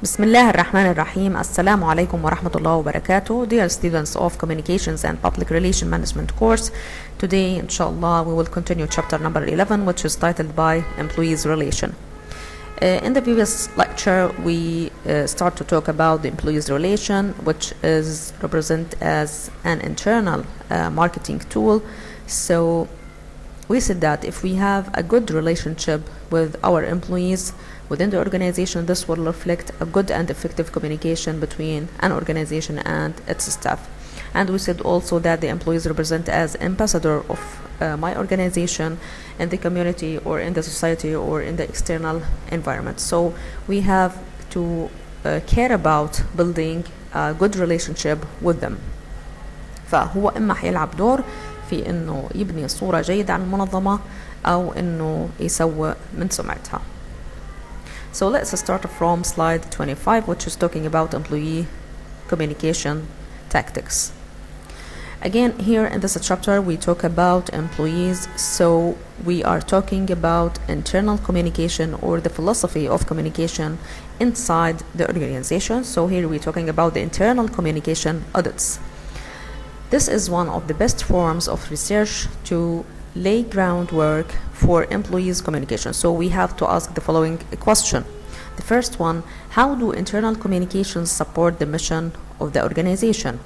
بسم الله الرحمن الرحيم. السلام عليكم ورحمة الله وبركاته. Dear students of Communications and Public Relation Management course, today inshallah we will continue chapter number 11, which is titled by Employees Relation. In the previous lecture we start to talk about the employees relation, which is represented as an internal marketing tool. So we said that if we have a good relationship with our employees within the organization, this will reflect a good and effective communication between an organization and its staff. And we said also that the employees represent as ambassador of my organization in the community or in the society or in the external environment. So we have to care about building a good relationship with them. فهو إما حيلعب دور في إنه يبني صورة جيدة عن المنظمة أو إنه يسوء من سمعتها. So let's start from slide 25, which is talking about employee communication tactics. Again, here in this chapter we talk about employees, so we are talking about internal communication or the philosophy of communication inside the organization. So here we're talking about the internal communication audits. This is one of the best forms of research to lay groundwork for employees communication. So we have to ask the following question. The first one, how do internal communications support the mission of the organization?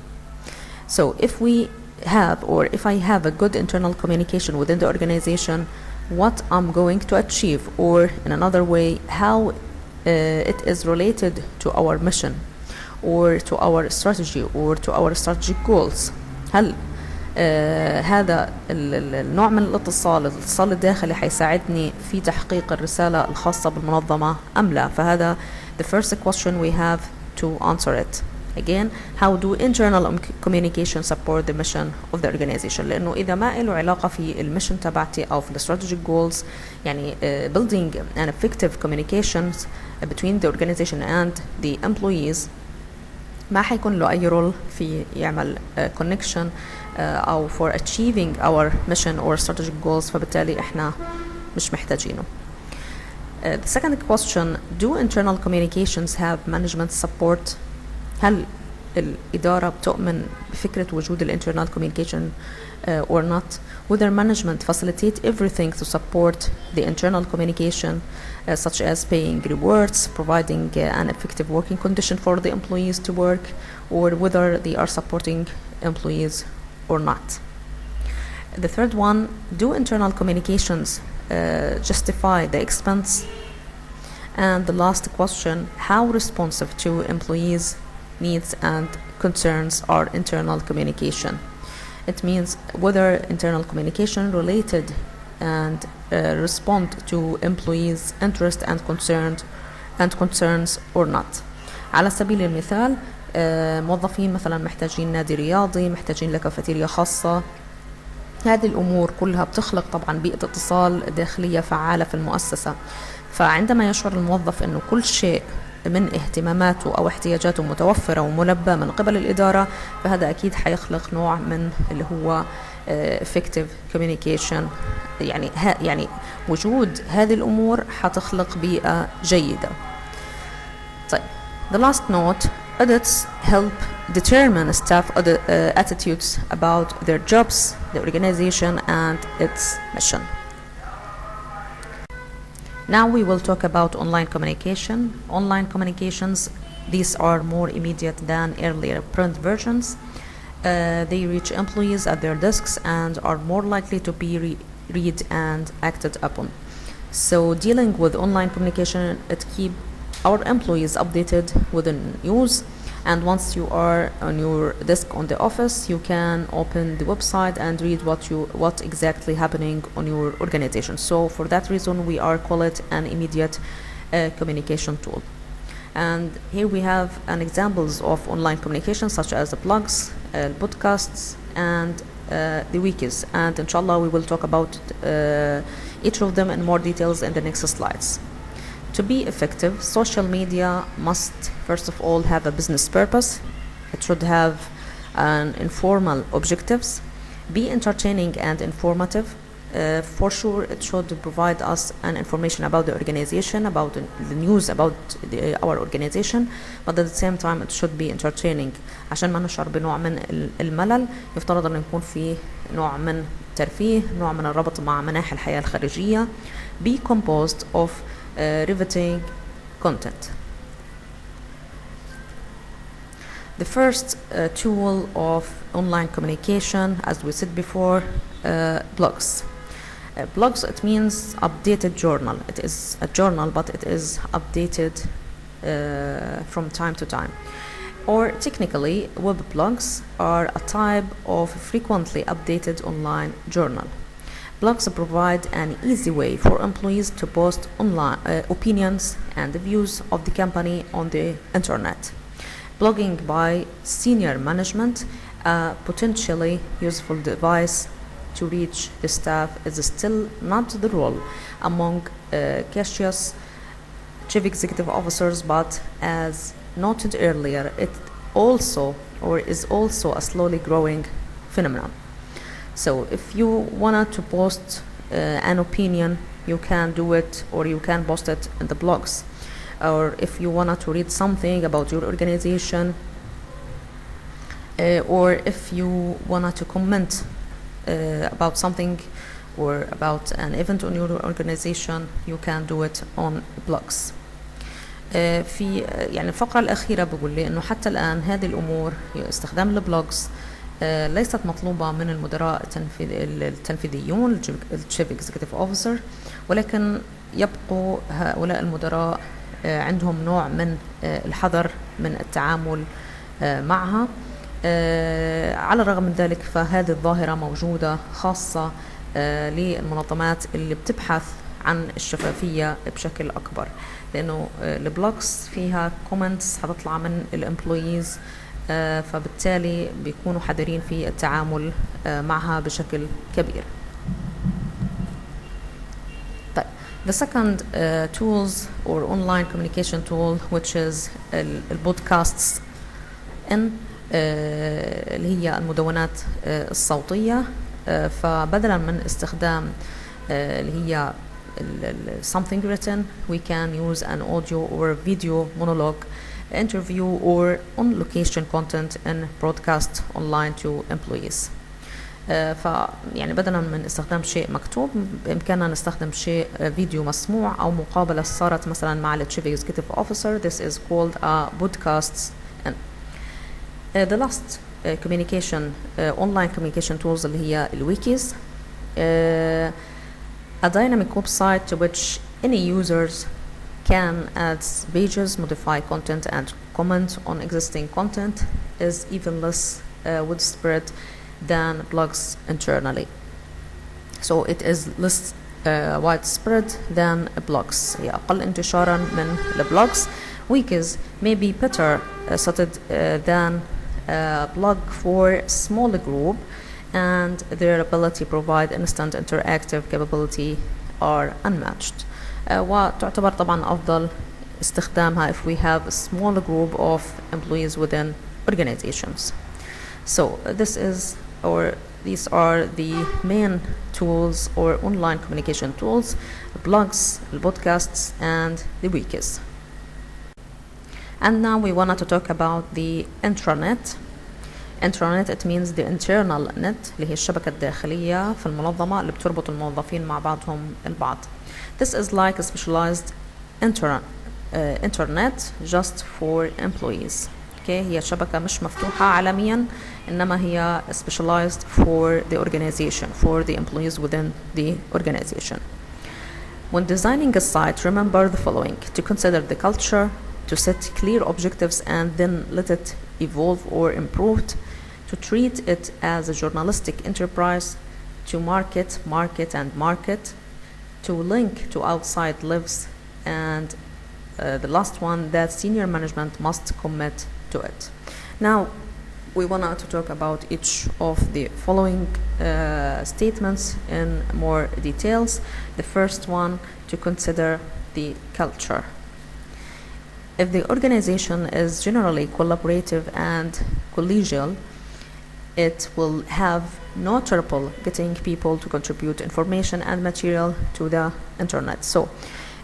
So if we have, or if I have a good internal communication within the organization, what I'm going to achieve, or in another way, how it is related to our mission or to our strategy or to our strategic goals. هل هذا النوع من الاتصال الداخلي حيساعدني في تحقيق الرسالة الخاصة بالمنظمة أم لا؟ فهذا the first question we have to answer it. Again, how do internal communication support the mission of the organization؟ لأنه إذا ما له علاقة في الميشن تبعتي أو في the strategic goals، يعني building an effective communications between the organization and the employees، ما حيكون له أي رول في يعمل connection أو for achieving our mission or strategic goals، فبالتالي إحنا مش محتاجينه. The second question, do internal communications have management support؟ هل الإدارة بتؤمن بفكرة وجود internal communication or not? Whether management facilitate everything to support the internal communication, such as paying rewards, providing an effective working condition for the employees to work, or whether they are supporting employees or not. The third one, do internal communications justify the expense? And the last question, how responsive to employees' needs and concerns are internal communication? It means whether internal communication related and respond to employees' interest and concerns or not. على سبيل المثال موظفين مثلا محتاجين نادي رياضي، محتاجين لكافيتيريا خاصة. هذه الأمور كلها بتخلق طبعا بيئة اتصال داخلية فعالة في المؤسسة. فعندما يشعر الموظف أنه كل شيء من اهتماماته أو احتياجاته متوفرة وملبى من قبل الإدارة، فهذا أكيد حيخلق نوع من اللي هو effective communication. يعني وجود هذه الأمور حتخلق بيئة جيدة. طيب, the last note, audits help determine staff attitudes about their jobs, the organization and its mission. Now we will talk about online communication. Online communications, these are more immediate than earlier print versions. They reach employees at their desks and are more likely to be read and acted upon. So dealing with online communication, it keeps our employees updated with the news, and once you are on your desk on the office, you can open the website and read what exactly happening on your organization. So for that reason we are call it an immediate communication tool. And here we have an examples of online communication such as the blogs, podcasts and the wikis, and inshallah we will talk about each of them in more details in the next slides. To be effective, social media must first of all have a business purpose. It should have an informal objectives, be entertaining and informative, for sure it should provide us an information about the organization, about the news about our organization, but at the same time it should be entertaining. عشان ما نشعر بنوع من الملل يفترض أن يكون فيه نوع من ترفيه، نوع من الربط مع مناحي الحياة الخارجية. Be composed of riveting content. The first tool of online communication, as we said before, blogs. Blogs, it means updated journal. It is a journal, but it is updated from time to time. Or technically, web blogs are a type of frequently updated online journal. Blogs provide an easy way for employees to post online opinions and views of the company on the internet. Blogging by senior management, a potentially useful device to reach the staff, is still not the role among cautious chief executive officers, but as noted earlier, it also is also a slowly growing phenomenon. So if you wanted to post an opinion, you can do it, or you can post it in the blogs. Or if you wanted to read something about your organization, or if you wanted to comment about something or about an event on your organization, you can do it on blogs. في يعني الفقرة الأخيرة بقول لي إنه حتى الآن هذه الأمور استخدام البلوجز ليست مطلوبة من المدراء التنفيذيون الشيف اكزيكتيف اوفيسر، ولكن يبقوا هؤلاء المدراء عندهم نوع من الحذر من التعامل معها. على الرغم من ذلك فهذه الظاهرة موجودة، خاصة للمنظمات اللي بتبحث عن الشفافية بشكل أكبر، لأنه البلوجز فيها كومنتس هتطلع من الامبلويز، فبالتالي بيكونوا حذرين في التعامل معها بشكل كبير. طيب the second tools or online communication tool which is البودكاستس اللي هي المدونات الصوتية. فبدلا من استخدام اللي هي something written, we can use an audio or video monologue, interview or on location content and broadcast online to employees. فيعني بدلا من استخدام شيء مكتوب بإمكاننا نستخدم شيء فيديو مسموع أو مقابلة صارت مثلا مع ال Chief Executive Officer. This is called a podcast. And the last communication online communication tools اللي هي الويكيز. A dynamic website to which any users can add pages, modify content and comment on existing content is even less widespread than blogs internally. So it is less widespread than blogs. هي أقل انتشارا من البلوجز. Wikis may be better suited than blog for small group, and their ability to provide instant interactive capability are unmatched. وتعتبر طبعا أفضل استخدامها if we have a small group of employees within organizations. So these are the main tools or online communication tools: the blogs, the podcasts, and the wikis. And now we wanted to talk about the intranet. Intranet, it means the internal net اللي هي الشبكة الداخلية في المنظمة اللي بتربط الموظفين مع بعضهم البعض. This is like a specialized internet just for employees. Okay, هي شبكة مش مفتوحة عالميا، إنما هي specialized for the organization, for the employees within the organization. When designing a site, remember the following: to consider the culture, to set clear objectives and then let it evolve or improve, to treat it as a journalistic enterprise, to market, to link to outside lives, and the last one, that senior management must commit to it. Now we want to talk about each of the following statements in more details. The first one, to consider the culture. If the organization is generally collaborative and collegial, it will have no trouble getting people to contribute information and material to the internet. So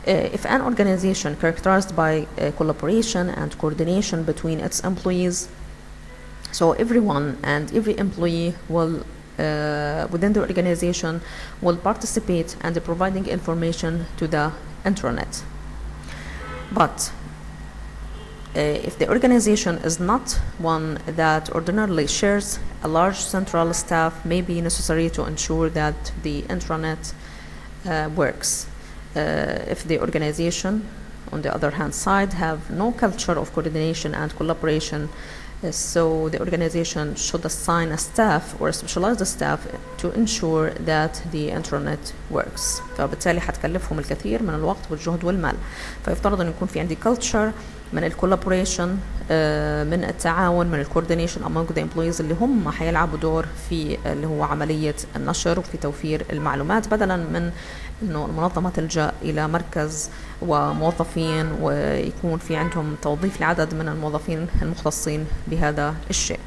if an organization characterized by collaboration and coordination between its employees, so everyone and every employee will within the organization will participate and providing information to the intranet. But if the organization is not one that ordinarily shares a large central staff, may be necessary to ensure that the intranet works. If the organization, on the other hand side, have no culture of coordination and collaboration, so the organization should assign a staff or a specialized staff to ensure that the intranet works. فبالتالي هتكلفهم الكثير من الوقت والجهد والمال. فيفترض أن يكون في عندي culture من الكولابوريشن، من التعاون، من الكوردينيشن among the employees اللي هم هيلعبوا دور في اللي هو عملية النشر وفي توفير المعلومات، بدلا من انه المنظمة تلجأ الى مركز وموظفين ويكون في عندهم توظيف لعدد من الموظفين المختصين بهذا الشيء.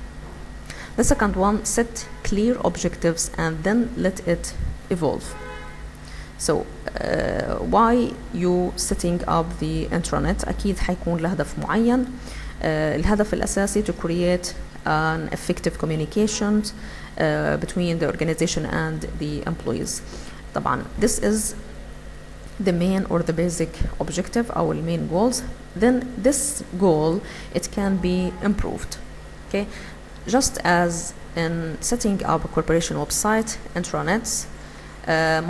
The second one, set clear objectives and then let it evolve. So why you setting up the intranet؟ أكيد حيكون له هدف معين. الهدف الأساسي to create an effective communication between the organization and the employees. طبعا this is the main or the basic objective أو the main goals. Then this goal it can be improved. Okay, just as in setting up a corporation website, intranets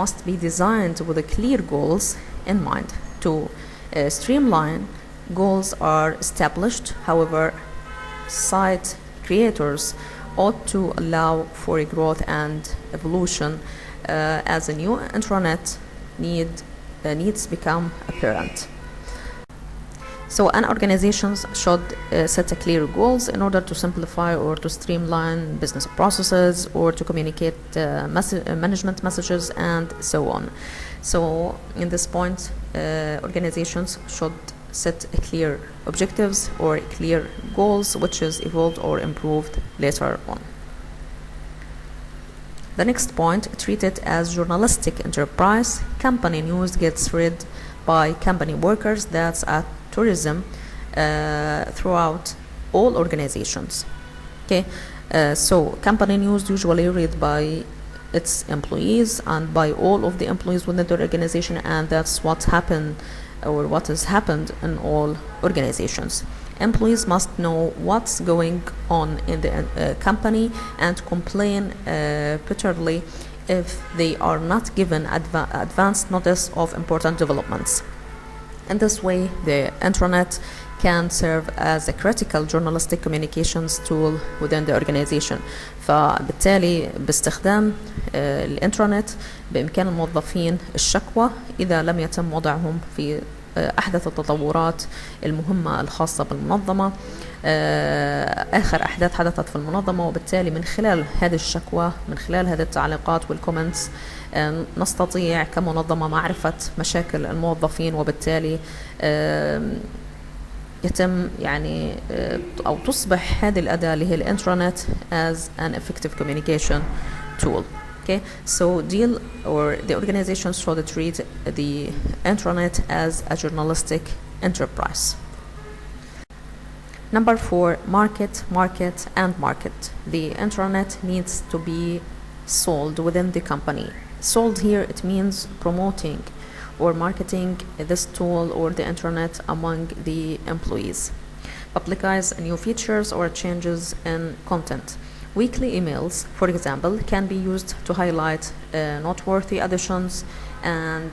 must be designed with a clear goals in mind. To streamline, goals are established. However, site creators ought to allow for growth and evolution as a new intranet needs become apparent. So an organization should set a clear goals in order to simplify or to streamline business processes or to communicate management messages and so on. So in this point, organizations should set a clear objectives or clear goals which is evolved or improved later on. The next point, treat it as journalistic enterprise. Company news gets read by company workers. That's a tourism throughout all organizations. Okay, so company news usually read by its employees and by all of the employees within the organization, and that's what happened or what has happened in all organizations. Employees must know what's going on in the company and complain bitterly if they are not given advanced notice of important developments. In this way, the intranet can serve as a critical journalistic communications tool within the organization. فبالتالي باستخدام الانترنت بإمكان الموظفين الشكوى إذا لم يتم وضعهم في أحدث التطورات المهمة الخاصة بالمنظمة، آخر أحداث حدثت في المنظمة، وبالتالي من خلال هذه الشكوى، من خلال هذه التعليقات والكومنتس نستطيع كمنظمة معرفة مشاكل الموظفين، وبالتالي يتم يعني أو تصبح هذه الأداة اللي هي الانترنت as an effective communication tool. Okay, so the organization should treat the intranet as a journalistic enterprise. Number 4, market. The intranet needs to be sold within the company. Sold here, it means promoting or marketing this tool or the intranet among the employees. Publicize new features or changes in content. Weekly emails, for example, can be used to highlight noteworthy additions and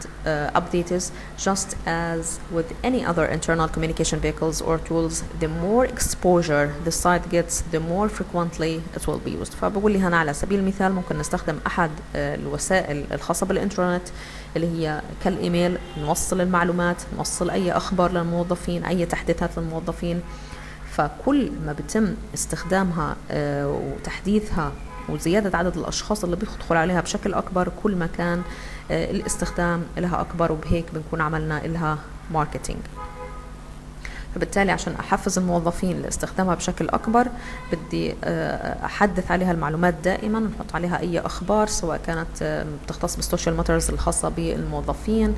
updates. Just as with any other internal communication vehicles or tools, the more exposure the site gets, the more frequently it will be used. فبقول لي هنا على سبيل المثال ممكن نستخدم أحد الوسائل الخاصة بالإنترنت اللي هي كالإيميل، نوصل المعلومات، نوصل أي أخبار للموظفين، أي تحديثات للموظفين. فكل ما بتم استخدامها وتحديثها وزيادة عدد الأشخاص اللي بيدخل عليها بشكل أكبر، كل ما كان الاستخدام لها أكبر، وبهيك بنكون عملنا لها ماركتينج. فبالتالي عشان أحفز الموظفين لاستخدامها بشكل أكبر بدي أحدث عليها المعلومات دائما، نحط عليها أي أخبار سواء كانت بتختص بالسوشيال ماترز الخاصة بالموظفين،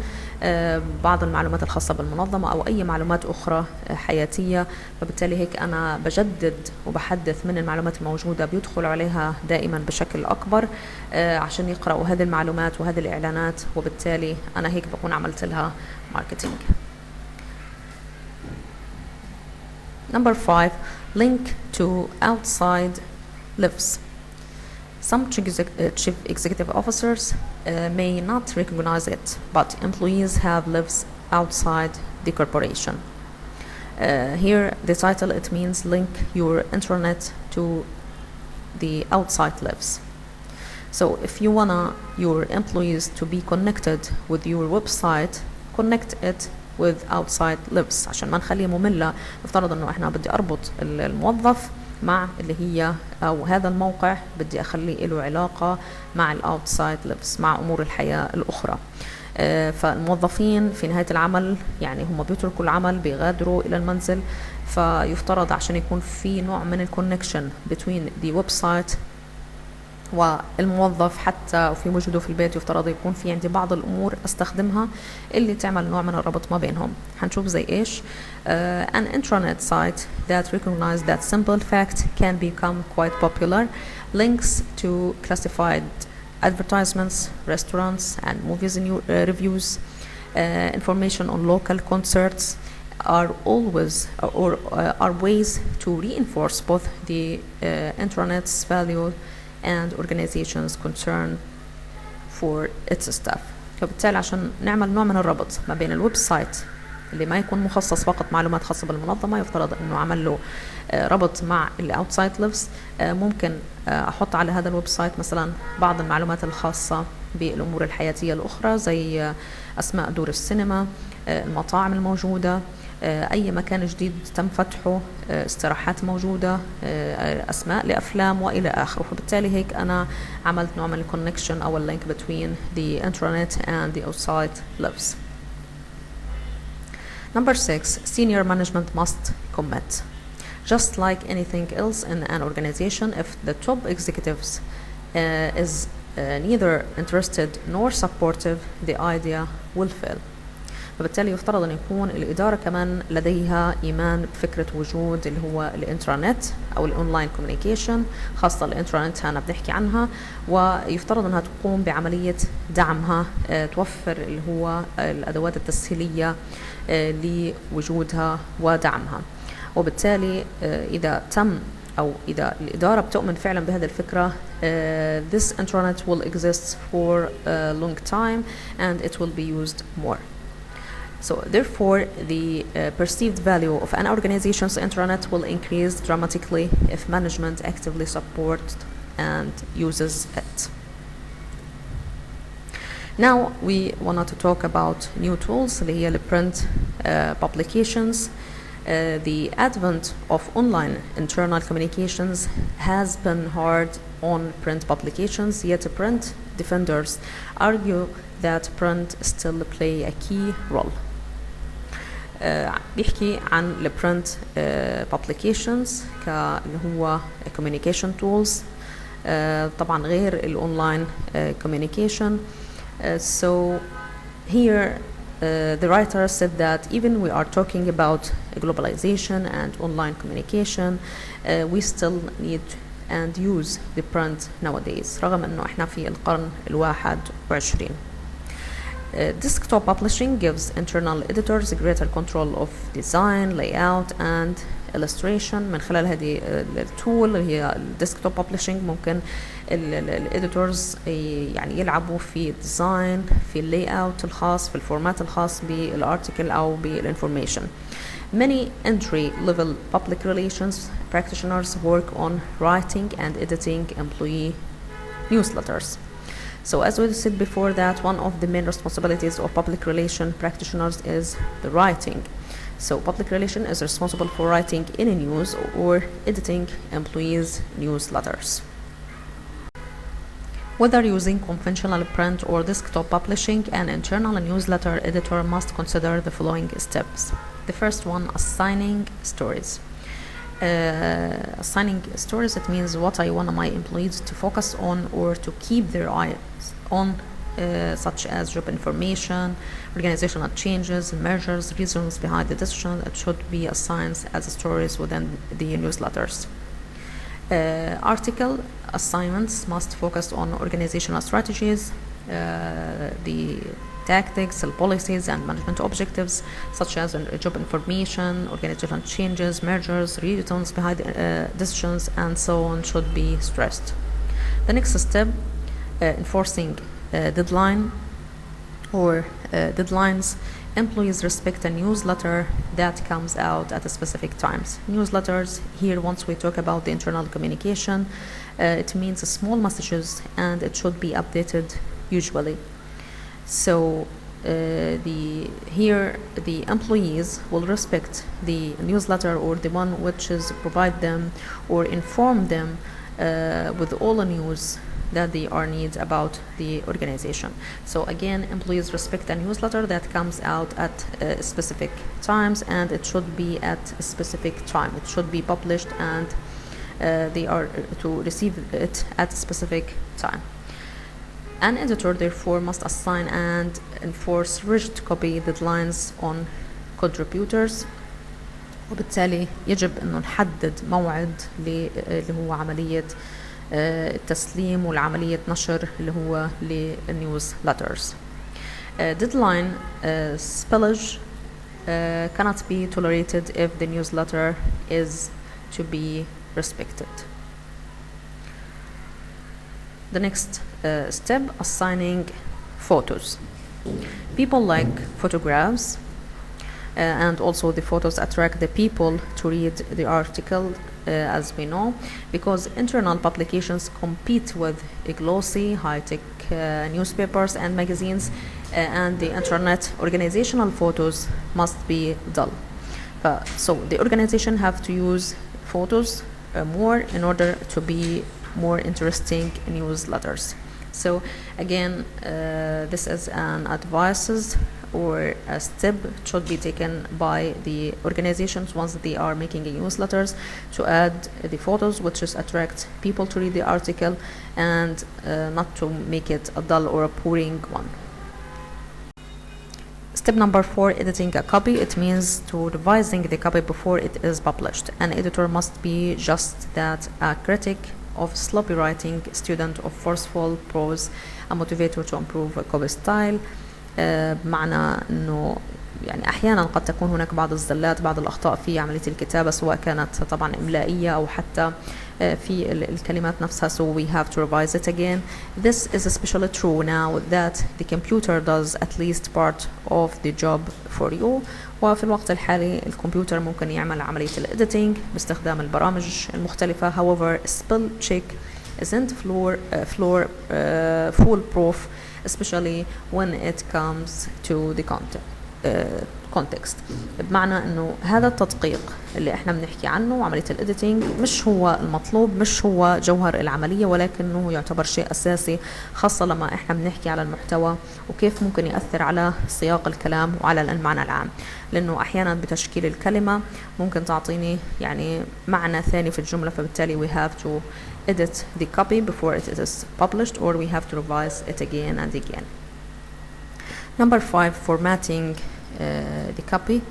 بعض المعلومات الخاصة بالمنظمة أو أي معلومات أخرى حياتية. فبالتالي هيك أنا بجدد وبحدث من المعلومات الموجودة، بيدخلوا عليها دائما بشكل أكبر عشان يقرأوا هذه المعلومات وهذه الإعلانات، وبالتالي أنا هيك بكون عملت لها ماركتينج. Number 5, link to outside lives. Some chief executive officers may not recognize it, but employees have lives outside the corporation. Here, the title, it means link your intranet to the outside lives. So if you want your employees to be connected with your website, connect it with outside lives عشان ما نخليه مملة. نفترض انه احنا بدي اربط الموظف مع اللي هي او هذا الموقع بدي اخليه له علاقة مع الاوتسايد lives، مع امور الحياة الاخرى. فالموظفين في نهاية العمل يعني هم بيتركوا العمل بيغادروا الى المنزل، فيفترض عشان يكون في نوع من الكونكشن between the website والموظف حتى وفي وجوده في البيت، يفترض يكون في عندي بعض الأمور أستخدمها اللي تعمل نوع من الربط ما بينهم. هنشوف زي إيش. An intranet site that recognizes that simple fact can become quite popular. Links to classified advertisements, restaurants and movies reviews, information on local concerts are always are ways to reinforce both the intranet's value and organizations concern for its staff. فبالتالي عشان نعمل نوع من الربط ما بين الويب سايت اللي ما يكون مخصص فقط معلومات خاصة بالمنظمة، يفترض انه عمل له ربط مع الاوتسايد ليفز، ممكن احط على هذا الويب سايت مثلا بعض المعلومات الخاصة بالامور الحياتية الاخرى زي اسماء دور السينما، المطاعم الموجودة، أي مكان جديد تم فتحه، استراحات موجودة، أسماء لأفلام وإلى آخره. فبالتالي هيك أنا عملت نوع من الكونكشن أو اللينك between the intranet and the outside lives. Number 6, senior management must commit. Just like anything else in an organization, if the top executives is neither interested nor supportive, the idea will fail. فبالتالي يفترض أن يكون الإدارة كمان لديها إيمان بفكرة وجود اللي هو الإنترنت أو الأونلاين كوميونيكيشن، خاصة الإنترنت أنا بنحكي عنها، ويفترض أنها تقوم بعملية دعمها، توفر اللي هو الأدوات التسهيلية لوجودها ودعمها. وبالتالي إذا تم أو إذا الإدارة بتؤمن فعلا بهذه الفكرة، this internet will exist for a long time and it will be used more. So therefore, the perceived value of an organization's intranet will increase dramatically if management actively supports and uses it. Now we wanted to talk about new tools اللي هي print publications. The advent of online internal communications has been hard on print publications, yet print defenders argue that print still play a key role. بيحكي عن ال print publications كاللي هو communication tools، طبعا غير ال online communication. So here the writer said that even we are talking about globalization and online communication, we still need and use the print nowadays رغم انه احنا في القرن 21. Desktop publishing gives internal editors greater control of design, layout and illustration. من خلال هذه التول اللي هي desktop publishing ممكن الاديتورز يعني يلعبوا في الديزاين، في اللاyout الخاص، في الفورمات الخاص بالارتيكل او بالانفورميشن. Many entry-level public relations practitioners work on writing and editing employee newsletters. So as we said before that one of the main responsibilities of public relation practitioners is the writing. So public relation is responsible for writing any news or editing employees' newsletters. Whether using conventional print or desktop publishing, an internal newsletter editor must consider the following steps. The first one, assigning stories. Assigning stories, it means what I want my employees to focus on or to keep their eyes on, such as job information, organizational changes, measures, reasons behind the decision. It should be assigned as stories within the newsletters. Article assignments must focus on organizational strategies, the tactics, policies, and management objectives, such as job information, organizational changes, mergers, reasons behind decisions, and so on, should be stressed. The next step, enforcing deadline or deadlines. Employees respect a newsletter that comes out at a specific times. Newsletters, here once we talk about the internal communication, it means small messages and it should be updated usually. So here the employees will respect the newsletter or the one which is provide them or inform them with all the news that they are needs about the organization. So again, employees respect a newsletter that comes out at specific times, and it should be at a specific time. It should be published and they are to receive it at a specific time. An editor therefore must assign and enforce rigid copy deadlines on contributors. وبالتالي يجب انه نحدد موعد اللي هو عملية التسليم والعملية نشر اللي هو للنيوزلترز. Deadline spillage cannot be tolerated if the newsletter is to be respected. The next step, assigning photos. People like photographs and also the photos attract the people to read the article, as we know, because internal publications compete with glossy, high-tech newspapers and magazines, and the internet. Organizational photos must be dull. So the organization have to use photos more in order to be more interesting newsletters. So again, this is an advices or a step should be taken by the organizations once they are making newsletters to add the photos which is attract people to read the article and not to make it a dull or a boring one. Step number 4, editing a copy. It means to revising the copy before it is published. An editor must be just that, a critic of sloppy writing, student of forceful prose, a motivator to improve a copy style. بمعنى انه يعني احيانا قد تكون هناك بعض الزلات، بعض الاخطاء في عمليه الكتابه، سواء كانت طبعا املائيه او حتى في الكلمات نفسها. So we have to revise it again. This is especially true now that the computer does at least part of the job for you. وفي الوقت الحالي الكمبيوتر ممكن يعمل عمليه الاديتنج باستخدام البرامج المختلفه. However, spell check isn't foolproof, especially when it comes to the context. بمعنى انه هذا التدقيق اللي احنا بنحكي عنه عملية الاديتنج مش هو المطلوب، مش هو جوهر العملية، ولكنه يعتبر شيء اساسي، خاصة لما احنا بنحكي على المحتوى وكيف ممكن يأثر على سياق الكلام وعلى المعنى العام. لانه احيانا بتشكيل الكلمة ممكن تعطيني يعني معنى ثاني في الجملة، فبالتالي we have to edit the copy before it is published, or we have to revise it again and again. Number 5, formatting the copy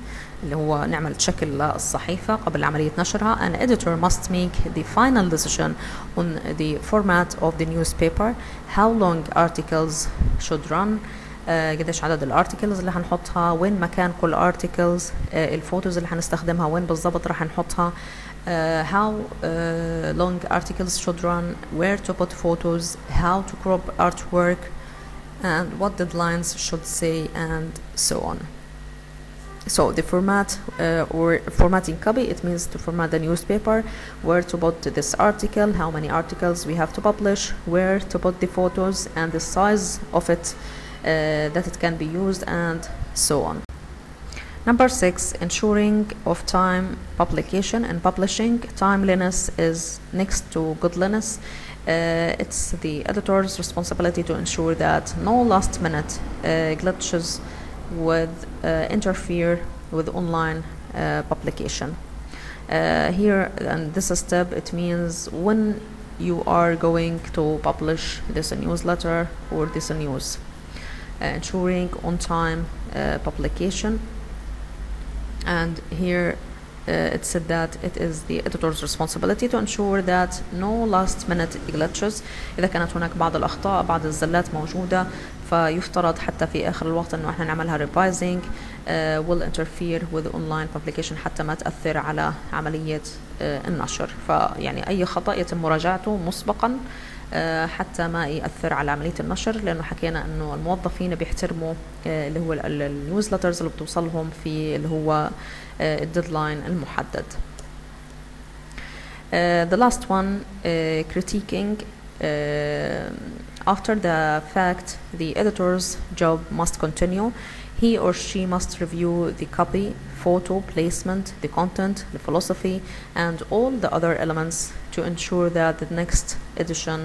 اللي هو نعمل شكل للصحيفة قبل عملية نشرها. An editor must make the final decision on the format of the newspaper, how long articles should run, قديش عدد الارتكلز اللي هنحطها، وين مكان كل articles، الفوتوز اللي هنستخدمها وين بالضبط راح نحطها، how long articles should run, where to put photos, how to crop artwork, and what deadlines should say, and so on. So the format or formatting copy, it means to format the newspaper, where to put this article, how many articles we have to publish, where to put the photos, and the size of it that it can be used, and so on. Number 6, ensuring of time publication and publishing. Timeliness is next to goodliness. It's the editor's responsibility to ensure that no last-minute glitches would interfere with online publication. Here, and this step, it means when you are going to publish this newsletter or this news, ensuring on-time publication. And here it said that it is the editor's responsibility to ensure that no last-minute glitches. إذا كانت هناك بعض الأخطاء بعض الزلات موجودة فيفترض حتى في آخر الوقت إنه إحنا نعملها revising will interfere with online publication حتى ما تأثر على عملية النشر. فيعني أي خطأ يتم مراجعته مسبقا حتى ما يأثر على عملية النشر، لأنه حكينا إنه الموظفين بيحترموا اللي هو النيوزلترز اللي بتوصلهم في اللي هو الديدلاين المحدد. The last one, critiquing. After the fact, the editor's job must continue. He or she must review the copy, photo, placement, the content, the philosophy, and all the other elements to ensure that the next edition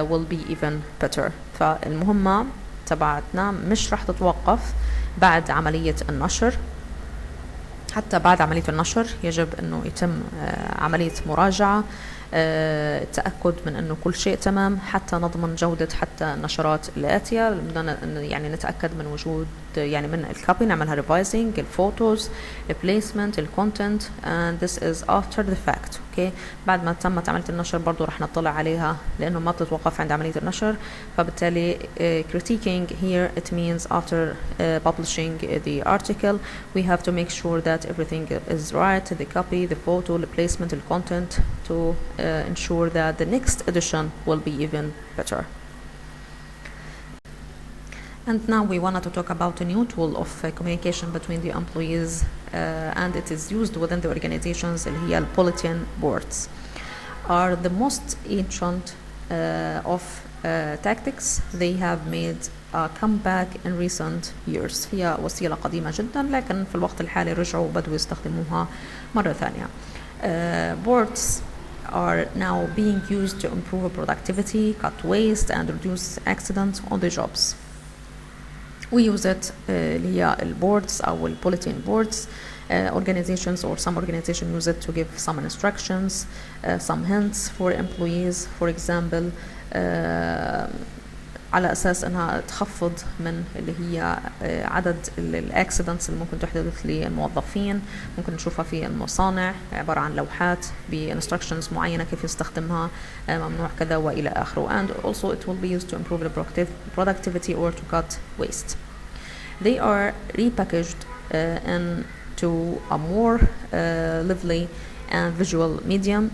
will be even better. فالمهمة تبعتنا مش رح تتوقف بعد عملية النشر. حتى بعد عملية النشر يجب أنه يتم عملية مراجعة، التأكد من أنه كل شيء تمام حتى نضمن جودة حتى النشرات الآتية. بدنا يعني نتأكد من وجود يعني من الكوبي، نعملها revising، الفوتوز، البليسمنت، الكونتنت، and this is after the fact. okay. بعد ما تمت عملية النشر برضو رح نطلع عليها لأنه ما بتتوقف عند عملية النشر. فبالتالي critiquing here it means after publishing the article we have to make sure that everything is right, the copy, the photo, the placement, the content, to ensure that the next edition will be even better. And now we wanted to talk about a new tool of communication between the employees and it is used within the organizations اللي هي bulletin boards are the most ancient of tactics. They have made a comeback in recent years. هي وسيلة قديمة جدا لكن في الوقت الحالي رجعوا بدوا يستخدموها مرة ثانية. Boards are now being used to improve productivity, cut waste and reduce accidents on the jobs. We use it اللي هي البوردز أو bulletin boards. Organizations or some organizations use it to give some instructions, some hints for employees, for example على أساس أنها تخفض من اللي هي عدد الأكسيدنتس اللي ممكن تحدث للموظفين. ممكن نشوفها في المصانع عبارة عن لوحات بinstructions معينة كيف يستخدمها، ممنوع كذا وإلى آخره. And also it will be used to improve the productivity or to cut waste. They are repackaged into a more lively and visual medium.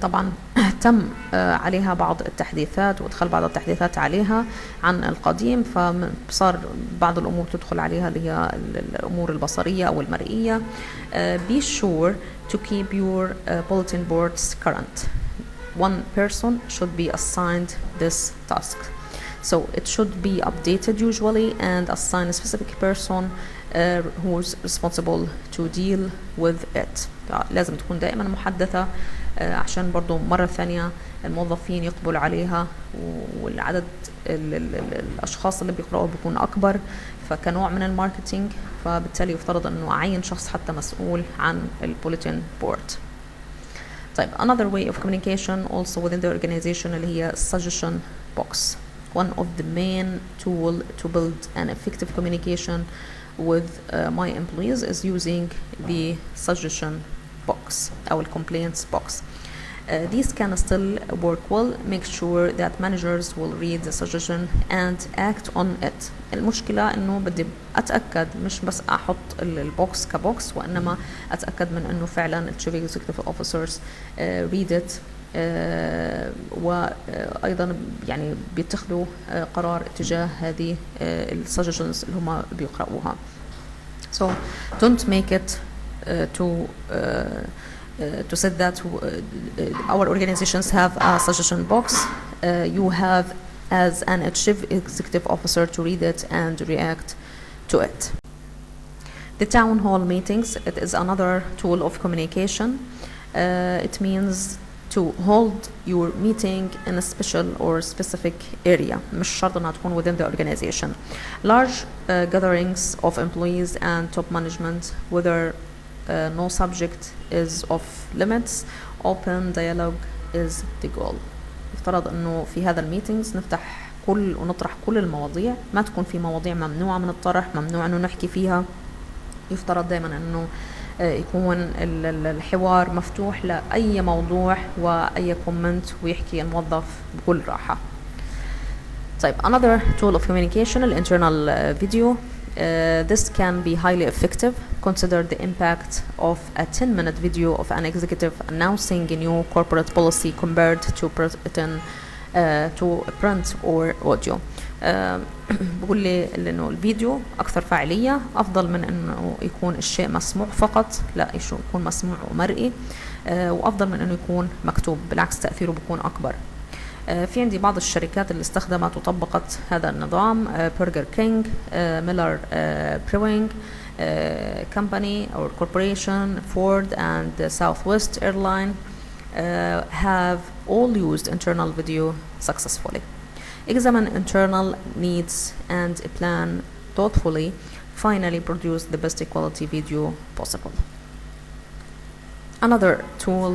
طبعا تم عليها بعض التحديثات وادخل بعض التحديثات عليها عن القديم، فصار بعض الأمور تدخل عليها اللي هي الأمور البصرية أو المرئية. Be sure to keep your bulletin boards current. One person should be assigned this task. So it should be updated usually and assign a specific person who's responsible to deal with it. لازم تكون دائما محدثة عشان برضو مرة ثانية الموظفين يقبلوا عليها والعدد الأشخاص اللي بيقرأوا بيكون أكبر، فكنوع من الماركتينج فبالتالي يفترض أنه أعين شخص حتى مسؤول عن البوليتين بورد. طيب another way of communication also within the organization اللي هي suggestion box. One of the main tool to build an effective communication with my employees is using the suggestion box or complaints box. These can still work well. Make sure that managers will read the suggestion and act on it. المشكلة إنه بدي أتأكد مش بس أحط البوكس كبوكس وإنما أتأكد من إنه فعلا chief executive officers read it وأيضا يعني بيتخذوا قرار تجاه هذه السجشنز اللي هم بيقرأوها. So don't make it to say that our organizations have a suggestion box. You have as an chief executive officer to read it and react to it. The town hall meetings, it is another tool of communication. It means to hold your meeting in a special or specific area. مش شرط انها تكون within the organization. Large gatherings of employees and top management, whether no subject is off limits, open dialogue is the goal. يفترض انه في هذا الميتينجز نفتح ونطرح كل المواضيع، ما تكون في مواضيع ممنوعة من الطرح، ممنوع انه نحكي فيها. يفترض دائما انه يكون الحوار مفتوح لأي موضوع وأي كومنت ويحكي الموظف بكل راحة. طيب another tool of communication internal video. This can be highly effective. Consider the impact of a 10-minute video of an executive announcing a new corporate policy compared to print or audio. بقول لي انه الفيديو اكثر فاعليه، افضل من انه يكون الشيء مسموع فقط، لا يكون مسموع ومرئي، وافضل من انه يكون مكتوب، بالعكس تاثيره بيكون اكبر. في عندي بعض الشركات اللي استخدمت وطبقت هذا النظام: برجر كينج، ميلر بريوينج كومباني or corporation, Ford and Southwest Airline have all used internal video successfully. Examine internal needs and plan thoughtfully. Finally, produce the best quality video possible. Another tool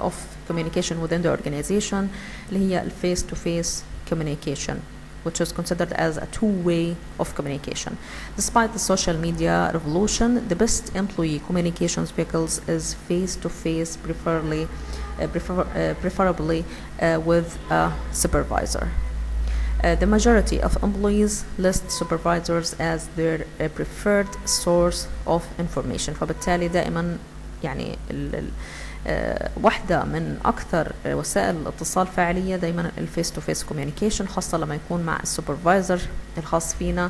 of communication within the organization اللي هي face-to-face communication, which is considered as a two-way of communication. Despite the social media revolution, the best employee communications vehicles is face-to-face, preferably with a supervisor. The majority of employees list supervisors as their preferred source of information. فبالتالي دائما يعني واحدة من أكثر وسائل الاتصال فاعلية دائما الفيس تو فيس كوميونيكيشن، خاصة لما يكون مع السوبرفايزر الخاص فينا،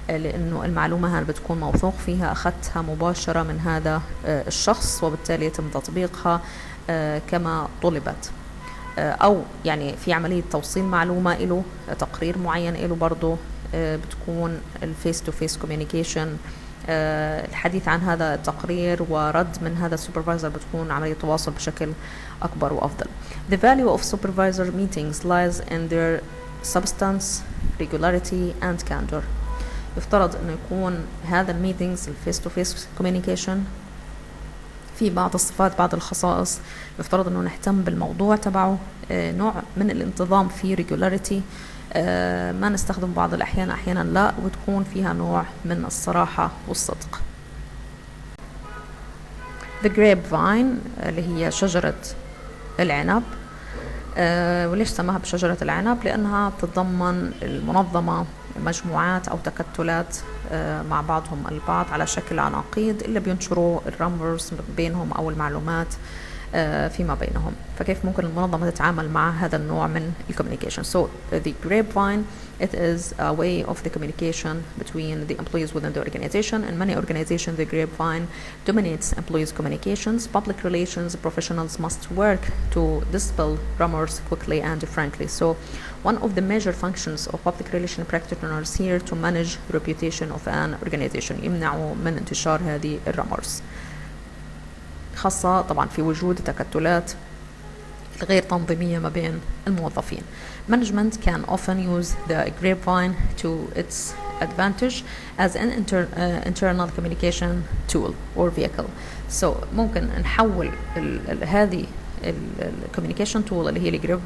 لأنه المعلومة هذه بتكون موثوق فيها، أخذتها مباشرة من هذا الشخص، وبالتالي يتم تطبيقها كما طلبت. أو يعني في عملية توصيل معلومة له، تقرير معين له، برضو بتكون الفيس تو فيس كوميونيكيشن، الحديث عن هذا التقرير ورد من هذا السوبرفايزر، بتكون عملية تواصل بشكل أكبر وأفضل. The value of supervisor meetings lies in their substance, regularity and candor. يفترض أنه يكون هذا الميتينجز الفيس تو فيس كوميونيكيشن في بعض الصفات، بعض الخصائص، يفترض أنه نهتم بالموضوع تبعه، نوع من الانتظام فيه regularity، ما نستخدم بعض الأحيان، أحيانا لا، وتكون فيها نوع من الصراحة والصدق. The grapevine اللي هي شجرة العنب. وليش سماها بشجرة العنب؟ لأنها تتضمن المنظمة مجموعات أو تكتلات مع بعضهم البعض على شكل عناقيد اللي بينشروا الرامرز بينهم أو المعلومات فيما بينهم. فكيف ممكن المنظمة تتعامل مع هذا النوع من الكوميونيكيشن؟ So the grapevine, it is a way of the communication between the employees within the organization. In many organizations, the grapevine dominates employees' communications. Public relations professionals must work to dispel rumors quickly and frankly. So one of the major functions of public relation practitioners here to manage the reputation of an organization، يمنعوا من انتشار هذه الرامرز، خاصة طبعا في وجود تكتلات الغير تنظيمية ما بين الموظفين. Management can often use the grapevine to its advantage as an internal communication tool or vehicle. So ممكن نحول هذه الكوميونيكيشن تول اللي هي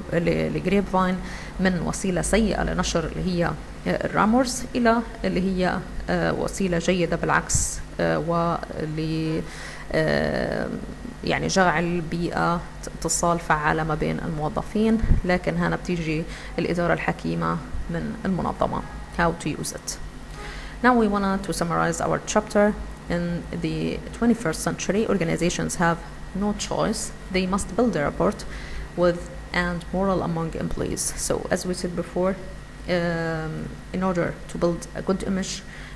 الجريب فاين من وسيلة سيئة لنشر اللي هي الرامرز إلى اللي هي وسيلة جيدة بالعكس، واللي يعني جعل بيئة اتصال فعالة ما بين الموظفين. لكن هنا بتيجي الإدارة الحكيمة من المنظمة. How to use it. Now we want to summarize our chapter. In the 21st century, organizations have no choice. They must build a rapport with and moral among employees. So as we said before, in order to build a good image,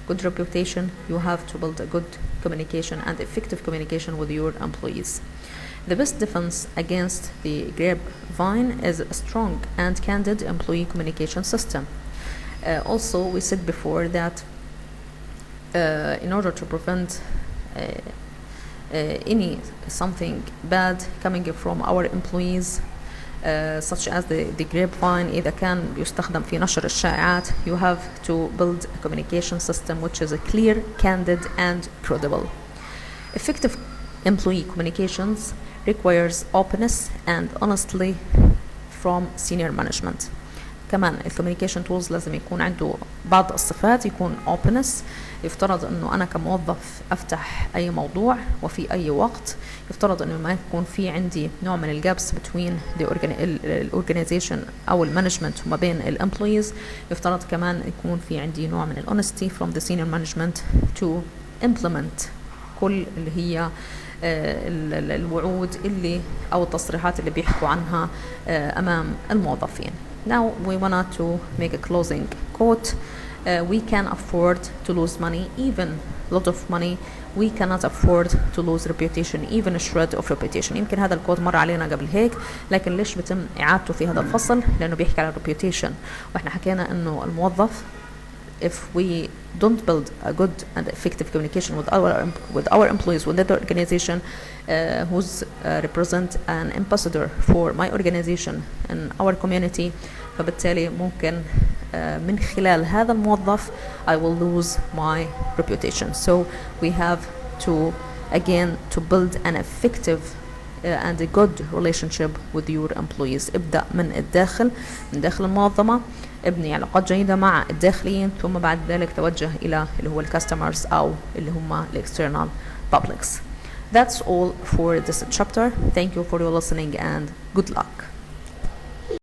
good reputation, you have to build a good communication and effective communication with your employees. The best defense against the grapevine is a strong and candid employee communication system. Also, we said before that in order to prevent any something bad coming from our employees, such as the grapevine. إذا كان يستخدم في نشر الشائعات, you have to build a communication system which is clear, candid, and credible. Effective employee communications requires openness and honesty from senior management. كمان الكوميونيكيشن تولز لازم يكون عنده بعض الصفات. يكون openness, يفترض انه انا كموظف افتح اي موضوع وفي اي وقت. يفترض انه ما يكون في عندي نوع من الجابس between the organization او المانجمنت وما بين الامبلويز. يفترض كمان يكون في عندي نوع من الhonesty from the senior management to implement كل اللي هي الوعود اللي او التصريحات اللي بيحكوا عنها امام الموظفين. Now we want to make a closing quote. We can afford to lose money, even a lot of money. We cannot afford to lose reputation, even a shred of reputation. يمكن هذا الكود مر علينا قبل هيك, لكن ليش بتم إعادته في هذا الفصل؟ لأنه بيحكي على reputation. وإحنا حكينا إنه الموظف, if we don't build a good and effective communication with our employees, with the organization, who's represent an ambassador for my organization and our community, فبالتالي ممكن من خلال هذا الموظف I will lose my reputation. So we have to again to build an effective and a good relationship with your employees. ابدأ من الداخل, من داخل المنظمة, ابني علاقات جيدة مع الداخليين, ثم بعد ذلك توجه إلى اللي هو الكاستمرز أو اللي هم external publics. That's all for this chapter. Thank you for your listening and good luck.